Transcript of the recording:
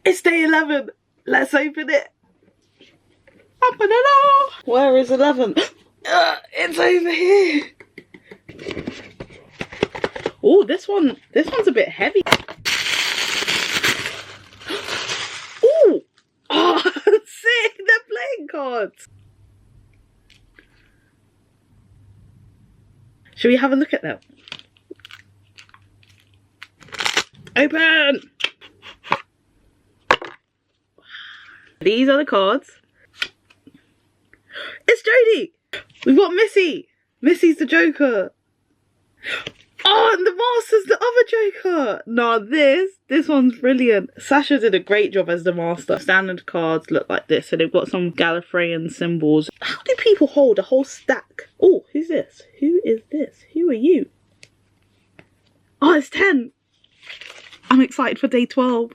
It's day 11. Let's open it. Open it all. Where is 11? It's over here. Oh, this one's a bit heavy. Ooh. Oh, sick. They're playing cards. Should we have a look at them? Open. These are the cards. It's Jodie. We've got Missy. Missy's the Joker. Oh, and the Master's the other Joker. No, this one's brilliant. Sasha did a great job as the Master. Standard cards look like this, so they've got some Gallifreyan symbols. How do people hold a whole stack? Oh, who's this? Who is this? Who are you? Oh, it's 10. I'm excited for day 12.